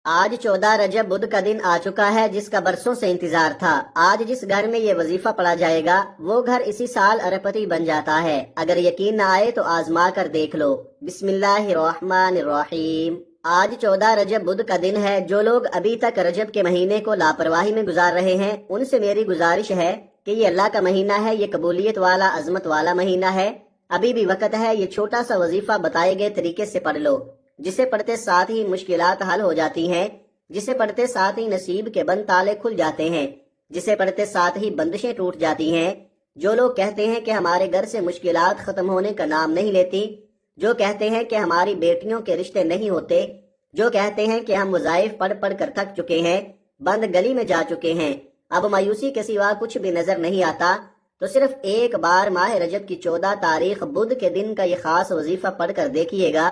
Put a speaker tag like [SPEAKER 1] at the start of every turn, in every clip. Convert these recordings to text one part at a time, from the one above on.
[SPEAKER 1] آج 14 رجب بدھ کا دن آ چکا ہے جس کا برسوں سے انتظار تھا۔ آج جس گھر میں یہ وظیفہ پڑھا جائے گا وہ گھر اسی سال اربپتی بن جاتا ہے۔ اگر یقین نہ آئے تو آزما کر دیکھ لو۔ بسم اللہ الرحمن الرحیم۔ آج 14 رجب بدھ کا دن ہے۔ جو لوگ ابھی تک رجب کے مہینے کو لاپرواہی میں گزار رہے ہیں ان سے میری گزارش ہے کہ یہ اللہ کا مہینہ ہے، یہ قبولیت والا، عظمت والا مہینہ ہے۔ ابھی بھی وقت ہے، یہ چھوٹا سا وظیفہ بتائے گئے طریقے سے پڑھ لو، جسے پڑھتے ساتھ ہی مشکلات حل ہو جاتی ہیں، جسے پڑھتے ساتھ ہی نصیب کے بند تالے کھل جاتے ہیں، جسے پڑھتے ساتھ ہی بندشیں ٹوٹ جاتی ہیں۔ جو لوگ کہتے ہیں کہ ہمارے گھر سے مشکلات ختم ہونے کا نام نہیں لیتی، جو کہتے ہیں کہ ہماری بیٹیوں کے رشتے نہیں ہوتے، جو کہتے ہیں کہ ہم وظائف پڑھ پڑھ کر تھک چکے ہیں، بند گلی میں جا چکے ہیں، اب مایوسی کے سوا کچھ بھی نظر نہیں آتا، تو صرف ایک بار ماہ رجب کی 14 بدھ کے دن کا یہ خاص وظیفہ پڑھ کر دیکھیے گا۔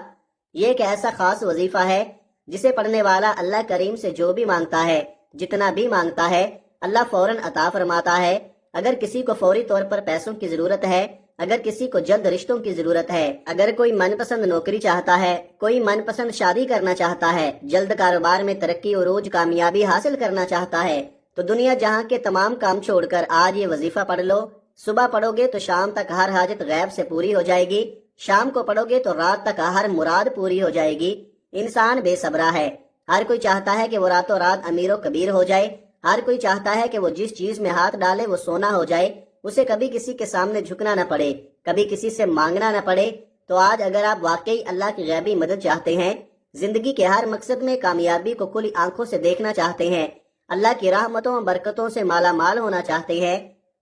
[SPEAKER 1] یہ ایک ایسا خاص وظیفہ ہے جسے پڑھنے والا اللہ کریم سے جو بھی مانگتا ہے، جتنا بھی مانگتا ہے، اللہ فوراً عطا فرماتا ہے۔ اگر کسی کو فوری طور پر پیسوں کی ضرورت ہے، اگر کسی کو جلد رشتوں کی ضرورت ہے، اگر کوئی من پسند نوکری چاہتا ہے، کوئی من پسند شادی کرنا چاہتا ہے، جلد کاروبار میں ترقی عروج کامیابی حاصل کرنا چاہتا ہے، تو دنیا جہاں کے تمام کام چھوڑ کر آج یہ وظیفہ پڑھ لو۔ صبح پڑھو گے تو شام تک ہر حاجت غیب سے پوری ہو جائے گی، شام کو پڑھو گے تو رات تک ہر مراد پوری ہو جائے گی۔ انسان بے صبرا ہے، ہر کوئی چاہتا ہے کہ وہ راتوں رات امیر و کبیر ہو جائے، ہر کوئی چاہتا ہے کہ وہ جس چیز میں ہاتھ ڈالے وہ سونا ہو جائے، اسے کبھی کسی کے سامنے جھکنا نہ پڑے، کبھی کسی سے مانگنا نہ پڑے۔ تو آج اگر آپ واقعی اللہ کی غیبی مدد چاہتے ہیں، زندگی کے ہر مقصد میں کامیابی کو کھلی آنکھوں سے دیکھنا چاہتے ہیں، اللہ کی رحمتوں و برکتوں سے مالا مال ہونا چاہتے ہیں،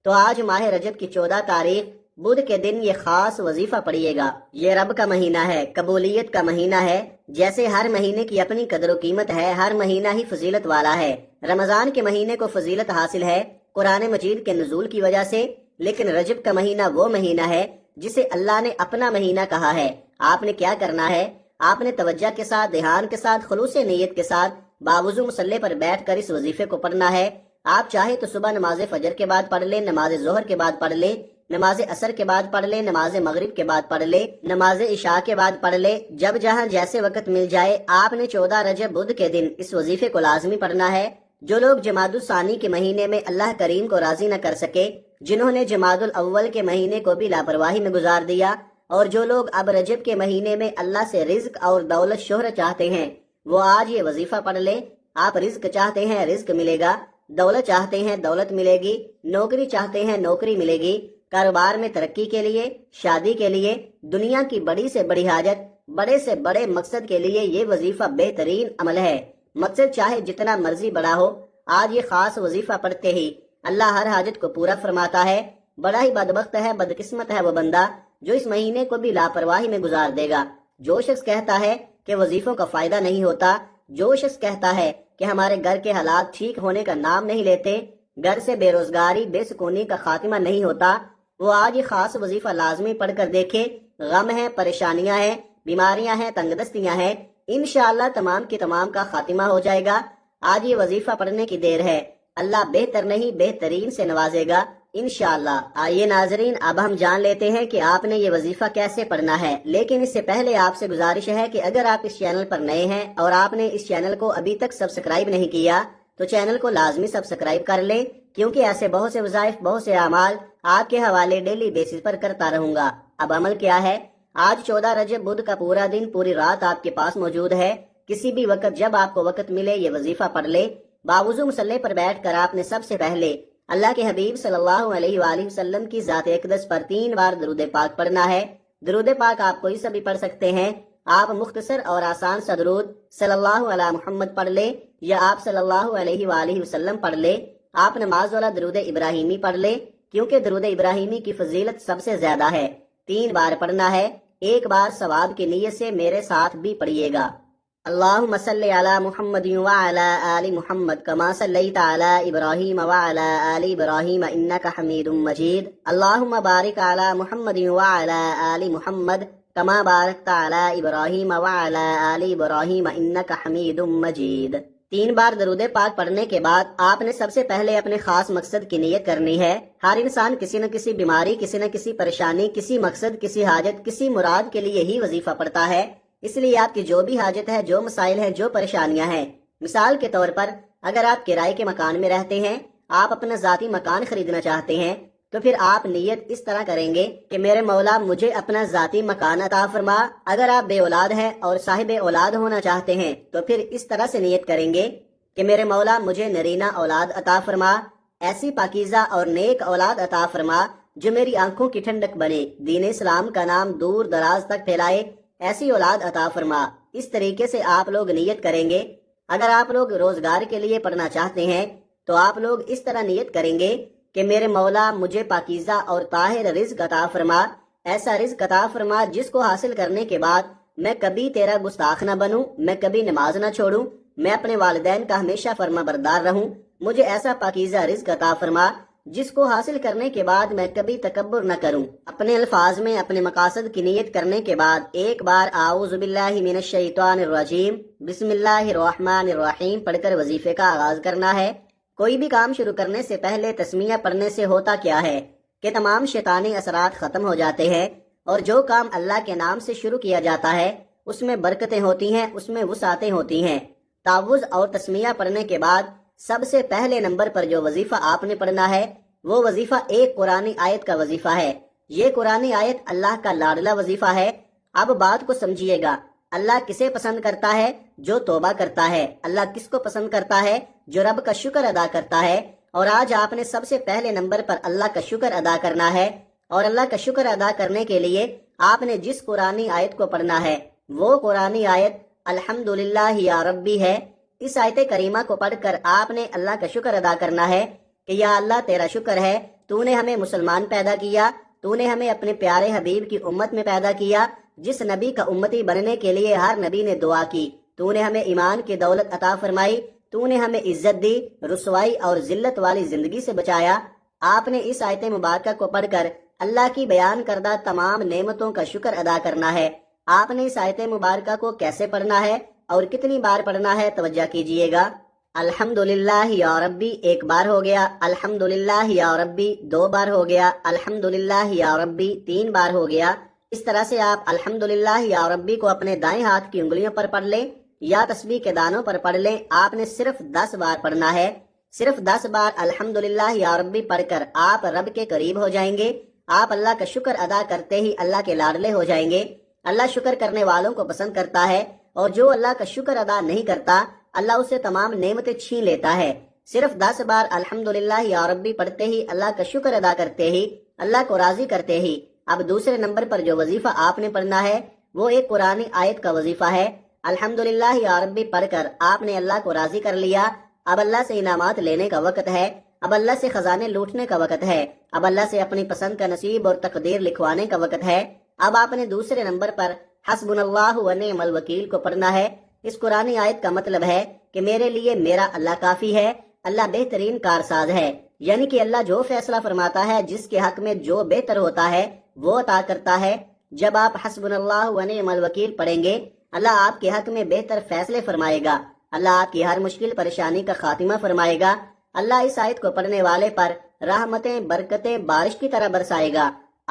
[SPEAKER 1] تو آج ماہ رجب کی 14 بدھ کے دن یہ خاص وظیفہ پڑھیے گا۔ یہ رب کا مہینہ ہے، قبولیت کا مہینہ ہے۔ جیسے ہر مہینے کی اپنی قدر و قیمت ہے، ہر مہینہ ہی فضیلت والا ہے۔ رمضان کے مہینے کو فضیلت حاصل ہے قرآن مجید کے نزول کی وجہ سے، لیکن رجب کا مہینہ وہ مہینہ ہے جسے اللہ نے اپنا مہینہ کہا ہے۔ آپ نے کیا کرنا ہے؟ آپ نے توجہ کے ساتھ، دھیان کے ساتھ، خلوص نیت کے ساتھ باوضو مصلی پر بیٹھ کر اس وظیفے کو پڑھنا ہے۔ آپ چاہے تو صبح نماز فجر کے بعد پڑھ لیں، نماز ظہر کے بعد پڑھ لیں، نماز عصر کے بعد پڑھ لیں، نماز مغرب کے بعد پڑھ لیں، نماز عشاء کے بعد پڑھ لیں، جب جہاں جیسے وقت مل جائے۔ آپ نے 14 رجب بدھ کے دن اس وظیفے کو لازمی پڑھنا ہے۔ جو لوگ جمادی الثانی کے مہینے میں اللہ کریم کو راضی نہ کر سکے، جنہوں نے جمادی الاول کے مہینے کو بھی لاپرواہی میں گزار دیا، اور جو لوگ اب رجب کے مہینے میں اللہ سے رزق اور دولت شہرت چاہتے ہیں، وہ آج یہ وظیفہ پڑھ لیں۔ آپ رزق چاہتے ہیں، رزق ملے گا، دولت چاہتے ہیں، دولت ملے گی، نوکری چاہتے ہیں، نوکری ملے گی، کاروبار میں ترقی کے لیے، شادی کے لیے، دنیا کی بڑی سے بڑی حاجت، بڑے سے بڑے مقصد کے لیے یہ وظیفہ بہترین عمل ہے۔ مقصد چاہے جتنا مرضی بڑا ہو، آج یہ خاص وظیفہ پڑھتے ہی اللہ ہر حاجت کو پورا فرماتا ہے۔ بڑا ہی بدبخت ہے، بدقسمت ہے وہ بندہ جو اس مہینے کو بھی لاپرواہی میں گزار دے گا۔ جو شخص کہتا ہے کہ وظیفوں کا فائدہ نہیں ہوتا، جو شخص کہتا ہے کہ ہمارے گھر کے حالات ٹھیک ہونے کا نام نہیں لیتے، گھر سے بے روزگاری، بے سکونی کا خاتمہ نہیں ہوتا، وہ آج یہ خاص وظیفہ لازمی پڑھ کر دیکھے۔ غم ہے، پریشانیاں ہیں، بیماریاں ہیں، تنگ دستیاں ہیں، انشاءاللہ تمام کی تمام کا خاتمہ ہو جائے گا۔ آج یہ وظیفہ پڑھنے کی دیر ہے، اللہ بہتر نہیں بہترین سے نوازے گا انشاءاللہ۔ آئیے ناظرین، اب ہم جان لیتے ہیں کہ آپ نے یہ وظیفہ کیسے پڑھنا ہے، لیکن اس سے پہلے آپ سے گزارش ہے کہ اگر آپ اس چینل پر نئے ہیں اور آپ نے اس چینل کو ابھی تک سبسکرائب نہیں کیا تو چینل کو لازمی سبسکرائب کر لیں، کیونکہ ایسے بہت سے وظائف، بہت سے اعمال آپ کے حوالے ڈیلی بیسس پر کرتا رہوں گا۔ اب عمل کیا ہے؟ آج 14 رجب بدھ کا پورا دن، پوری رات آپ کے پاس موجود ہے۔ کسی بھی وقت جب آپ کو وقت ملے یہ وظیفہ پڑھ لے۔ باوضو مصلی پر بیٹھ کر آپ نے سب سے پہلے اللہ کے حبیب صلی اللہ علیہ وآلہ وسلم کی ذات اقدس پر 3 بار درود پاک پڑھنا ہے۔ درود پاک آپ کوئی سا بھی پڑھ سکتے ہیں۔ آپ مختصر اور آسان سا درود صلی اللہ علی محمد پڑھ لے، یا آپ صلی اللہ علیہ وآلہ وسلم پڑھ لے۔ آپ نماز والا درود ابراہیمی پڑھ لے، کیونکہ درود ابراہیمی کی فضیلت سب سے زیادہ ہے۔ 3 بار پڑھنا ہے، ایک بار ثواب کی نیت سے میرے ساتھ بھی پڑھیے گا۔ اللہم صلی علی محمد وعلی آل محمد کما صلیت علی ابراہیم وعلی آل ابراہیم انک حمید مجید۔ اللہم بارک علی محمد وعلی آل محمد کما بارکت علی ابراہیم وعلی آل ابراہیم انک حمید مجید۔ 3 بار درود پاک پڑھنے کے بعد آپ نے سب سے پہلے اپنے خاص مقصد کی نیت کرنی ہے۔ ہر انسان کسی نہ کسی بیماری، کسی نہ کسی پریشانی، کسی مقصد، کسی حاجت، کسی مراد کے لیے ہی وظیفہ پڑھتا ہے۔ اس لیے آپ کی جو بھی حاجت ہے، جو مسائل ہیں، جو پریشانیاں ہیں، مثال کے طور پر اگر آپ کرائے کے مکان میں رہتے ہیں، آپ اپنا ذاتی مکان خریدنا چاہتے ہیں، تو پھر آپ نیت اس طرح کریں گے کہ میرے مولا مجھے اپنا ذاتی مکان عطا فرما۔ اگر آپ بے اولاد ہیں اور صاحب اولاد ہونا چاہتے ہیں تو پھر اس طرح سے نیت کریں گے کہ میرے مولا مجھے نرینہ اولاد عطا فرما، ایسی پاکیزہ اور نیک اولاد عطا فرما جو میری آنکھوں کی ٹھنڈک بنے، دین اسلام کا نام دور دراز تک پھیلائے، ایسی اولاد عطا فرما۔ اس طریقے سے آپ لوگ نیت کریں گے۔ اگر آپ لوگ روزگار کے لیے پڑھنا چاہتے ہیں تو آپ لوگ اس طرح نیت کریں گے کہ میرے مولا مجھے پاکیزہ اور طاہر رزق عطا فرما، ایسا رزق عطا فرما جس کو حاصل کرنے کے بعد میں کبھی تیرا گستاخ نہ بنوں، میں کبھی نماز نہ چھوڑوں، میں اپنے والدین کا ہمیشہ فرما بردار رہوں۔ مجھے ایسا پاکیزہ رزق عطا فرما جس کو حاصل کرنے کے بعد میں کبھی تکبر نہ کروں۔ اپنے الفاظ میں اپنے مقاصد کی نیت کرنے کے بعد ایک بار اعوذ باللہ من الشیطان الرجیم بسم اللہ الرحمن الرحیم پڑھ کر وظیفے کا آغاز کرنا ہے۔ کوئی بھی کام شروع کرنے سے پہلے تسمیہ پڑھنے سے ہوتا کیا ہے کہ تمام شیطانی اثرات ختم ہو جاتے ہیں، اور جو کام اللہ کے نام سے شروع کیا جاتا ہے اس میں برکتیں ہوتی ہیں، اس میں وسعتیں ہوتی ہیں۔ تعوذ اور تسمیہ پڑھنے کے بعد سب سے پہلے نمبر پر جو وظیفہ آپ نے پڑھنا ہے وہ وظیفہ ایک قرآنی آیت کا وظیفہ ہے۔ یہ قرآنی آیت اللہ کا لاڈلا وظیفہ ہے۔ اب بات کو سمجھیے گا، اللہ کسے پسند کرتا ہے؟ جو توبہ کرتا ہے۔ اللہ کس کو پسند کرتا ہے؟ جو رب کا شکر ادا کرتا ہے۔ اور آج آپ نے سب سے پہلے نمبر پر اللہ کا شکر ادا کرنا ہے، اور اللہ کا شکر ادا کرنے کے لیے آپ نے جس قرآنی آیت کو پڑھنا ہے وہ قرآنی آیت الحمدللہ یا ربی ہے۔ اس آیت کریمہ کو پڑھ کر آپ نے اللہ کا شکر ادا کرنا ہے کہ یا اللہ تیرا شکر ہے، تو نے ہمیں مسلمان پیدا کیا، تو نے ہمیں اپنے پیارے حبیب کی امت میں پیدا کیا، جس نبی کا امتی بننے کے لیے ہر نبی نے دعا کی، تو نے ہمیں ایمان کی دولت عطا فرمائی، تو نے ہمیں عزت دی، رسوائی اور ذلت والی زندگی سے بچایا۔ آپ نے اس آیت مبارکہ کو پڑھ کر اللہ کی بیان کردہ تمام نعمتوں کا شکر ادا کرنا ہے۔ آپ نے اس آیت مبارکہ کو کیسے پڑھنا ہے اور کتنی بار پڑھنا ہے توجہ کیجئے گا۔ الحمدللہ یا ربی ایک بار ہو گیا، الحمدللہ یا ربی دو بار ہو گیا، الحمدللہ یا ربی تین بار ہو گیا۔ اس طرح سے آپ الحمدللہ یا ربی کو اپنے دائیں ہاتھ کی انگلیوں پر پڑھ لیں یا تسبیح کے دانوں پر پڑھ لیں۔ آپ نے صرف 10 بار پڑھنا ہے۔ صرف 10 بار الحمدللہ یا ربی پڑھ کر آپ رب کے قریب ہو جائیں گے۔ آپ اللہ کا شکر ادا کرتے ہی اللہ کے لاڈلے ہو جائیں گے۔ اللہ شکر کرنے والوں کو پسند کرتا ہے، اور جو اللہ کا شکر ادا نہیں کرتا اللہ اسے تمام نعمتیں چھین لیتا ہے۔ صرف 10 بار الحمدللہ یا ربی پڑھتے ہی، اللہ کا شکر ادا کرتے ہی، اللہ کو راضی کرتے ہی اب دوسرے نمبر پر جو وظیفہ آپ نے پڑھنا ہے وہ ایک قرآنی آیت کا وظیفہ ہے۔ الحمدللہ یا ربی پڑھ کر آپ نے اللہ کو راضی کر لیا۔ اب اللہ سے انعامات لینے کا وقت ہے، اب اللہ سے خزانے لوٹنے کا وقت ہے، اب اللہ سے اپنی پسند کا نصیب اور تقدیر لکھوانے کا وقت ہے۔ اب آپ نے دوسرے نمبر پر حسبنا اللہ و نعم الوکیل کو پڑھنا ہے۔ اس قرآنی آیت کا مطلب ہے کہ میرے لیے میرا اللہ کافی ہے، اللہ بہترین کارساز ہے، یعنی کہ اللہ جو فیصلہ فرماتا ہے، جس کے حق میں جو بہتر ہوتا ہے وہ عطا کرتا ہے۔ جب آپ حسبنا اللہ و نعم الوکیل پڑھیں گے اللہ آپ کے حق میں بہتر فیصلے فرمائے گا، اللہ آپ کی ہر مشکل پریشانی کا خاتمہ فرمائے گا۔ اللہ اس آیت کو پڑھنے والے پر رحمتیں برکتیں بارش کی طرح برسائے گا۔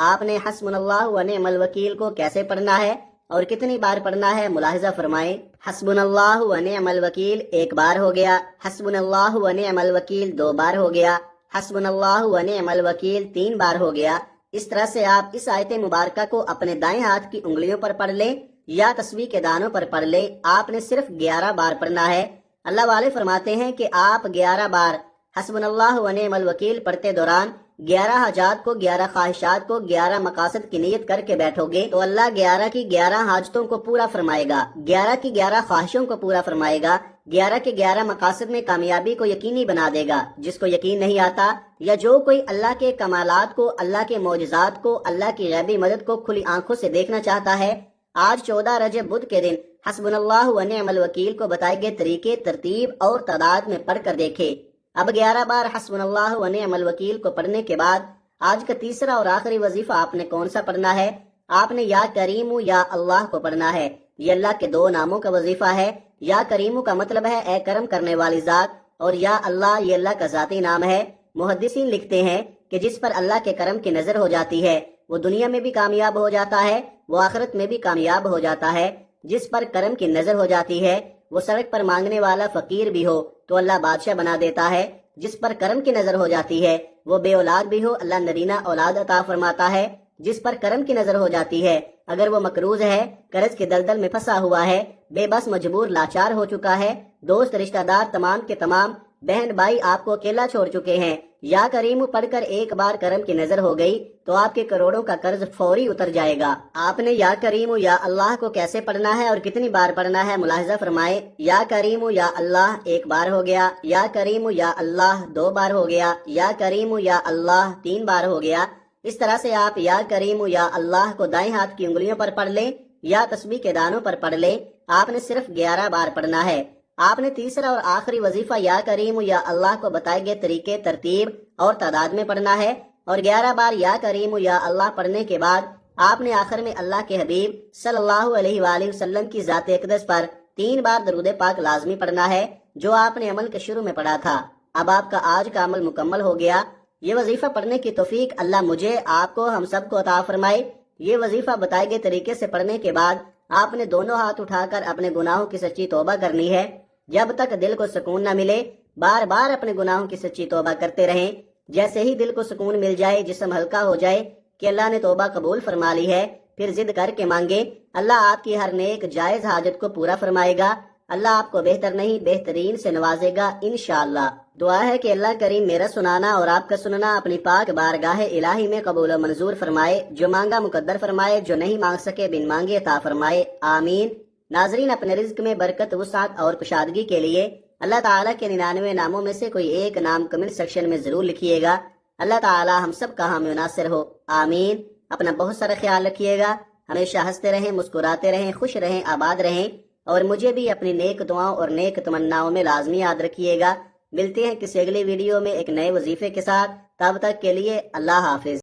[SPEAKER 1] آپ نے حسبنا اللہ و نعم الوکیل کو کیسے پڑھنا ہے اور کتنی بار پڑھنا ہے ملاحظہ فرمائیں۔ حسبنا اللہ و نعم الوکیل ایک بار ہو گیا، حسبنا اللہ و نعم الوکیل دو بار ہو گیا، حسبنا اللہ و نعم الوکیل تین بار ہو گیا۔ اس طرح سے آپ اس آیت مبارکہ کو اپنے دائیں ہاتھ کی انگلیوں پر پڑھ لیں یا تسبیح کے دانوں پر پڑھ لیں۔ آپ نے صرف 11 بار پڑھنا ہے۔ اللہ والے فرماتے ہیں کہ آپ 11 بار حسبنا اللہ و نعم الوکیل پڑھتے دوران 11 حاجات کو، 11 خواہشات کو، 11 مقاصد کی نیت کر کے بیٹھو گے تو اللہ 11 کی 11 حاجتوں کو پورا فرمائے گا، 11 کی 11 خواہشوں کو پورا فرمائے گا، 11 کے 11 مقاصد میں کامیابی کو یقینی بنا دے گا۔ جس کو یقین نہیں آتا یا جو کوئی اللہ کے کمالات کو، اللہ کے معجزات کو، اللہ کی غیبی مدد کو کھلی آنکھوں سے دیکھنا چاہتا ہے، آج 14 رجب بدھ کے دن حسبنا اللہ و نعم الوکیل کو بتائے گئے طریقے، ترتیب اور تعداد میں پڑھ کر دیکھے۔ اب 11 بار حسبنا اللہ و نعم الوکیل کو پڑھنے کے بعد آج کا تیسرا اور آخری وظیفہ آپ نے کون سا پڑھنا ہے؟ آپ نے یا کریم یا اللہ کو پڑھنا ہے۔ یہ اللہ کے 2 ناموں کا وظیفہ ہے۔ یا کریم کا مطلب ہے اے کرم کرنے والی ذات، اور یا اللہ یہ اللہ کا ذاتی نام ہے۔ محدثین لکھتے ہیں کہ جس پر اللہ کے کرم کی نظر ہو جاتی ہے وہ دنیا میں بھی کامیاب ہو جاتا ہے، وہ آخرت میں بھی کامیاب ہو جاتا ہے۔ جس پر کرم کی نظر ہو جاتی ہے وہ سڑک پر مانگنے والا فقیر بھی ہو تو اللہ بادشاہ بنا دیتا ہے، جس پر کرم کی نظر ہو جاتی ہے وہ بے اولاد بھی ہو اللہ نرینہ اولاد عطا فرماتا ہے، جس پر کرم کی نظر ہو جاتی ہے اگر وہ مقروض ہے، قرض کے دلدل میں پھنسا ہوا ہے، بے بس مجبور لاچار ہو چکا ہے، دوست رشتہ دار تمام کے تمام بہن بھائی آپ کو اکیلا چھوڑ چکے ہیں، یا کریم پڑھ کر ایک بار کرم کی نظر ہو گئی تو آپ کے کروڑوں کا قرض فوری اتر جائے گا۔ آپ نے یا کریم یا اللہ کو کیسے پڑھنا ہے اور کتنی بار پڑھنا ہے ملاحظہ فرمائے۔ یا کریم یا اللہ ایک بار ہو گیا، یا کریم یا اللہ 2 بار ہو گیا، یا کریم یا اللہ 3 بار ہو گیا۔ اس طرح سے آپ یا کریم یا اللہ کو دائیں ہاتھ کی انگلیوں پر پڑھ لیں یا تسبیح کے دانوں پر پڑھ لیں۔ آپ نے صرف 11 بار پڑھنا ہے۔ آپ نے تیسرا اور آخری وظیفہ یا کریم یا اللہ کو بتائے گئے طریقے، ترتیب اور تعداد میں پڑھنا ہے، اور 11 بار یا کریم یا اللہ پڑھنے کے بعد آپ نے آخر میں اللہ کے حبیب صلی اللہ علیہ وآلہ وسلم کی ذات اقدس پر 3 بار درود پاک لازمی پڑھنا ہے، جو آپ نے عمل کے شروع میں پڑھا تھا۔ اب آپ کا آج کا عمل مکمل ہو گیا۔ یہ وظیفہ پڑھنے کی توفیق اللہ مجھے، آپ کو، ہم سب کو عطا فرمائے۔ یہ وظیفہ بتائے گئے طریقے سے پڑھنے کے بعد آپ نے دونوں ہاتھ اٹھا کر اپنے گناہوں کی سچی توبہ کرنی ہے۔ جب تک دل کو سکون نہ ملے بار بار اپنے گناہوں کی سچی توبہ کرتے رہیں۔ جیسے ہی دل کو سکون مل جائے، جسم ہلکا ہو جائے کہ اللہ نے توبہ قبول فرما لی ہے، پھر ضد کر کے مانگے، اللہ آپ کی ہر نیک جائز حاجت کو پورا فرمائے گا۔ اللہ آپ کو بہتر نہیں بہترین سے نوازے گا انشاءاللہ۔ دعا ہے کہ اللہ کریم میرا سنانا اور آپ کا سننا اپنی پاک بارگاہ الہی میں قبول و منظور فرمائے، جو مانگا مقدر فرمائے، جو نہیں مانگ سکے بن مانگے عطا فرمائے، آمین۔ ناظرین، اپنے رزق میں برکت، وسعت اور کشادگی کے لیے اللہ تعالیٰ کے 99 ناموں میں سے کوئی ایک نام کمنٹ سیکشن میں ضرور لکھیے گا۔ اللہ تعالیٰ ہم سب کا حامی و ناصر ہو، آمین۔ اپنا بہت سارا خیال رکھیے گا، ہمیشہ ہنستے رہیں، مسکراتے رہیں، خوش رہیں، آباد رہیں، اور مجھے بھی اپنی نیک دعاؤں اور نیک تمناؤں میں لازمی یاد رکھیے گا۔ ملتے ہیں کسی اگلی ویڈیو میں ایک نئے وظیفے کے ساتھ، تب تک کے لیے اللہ حافظ۔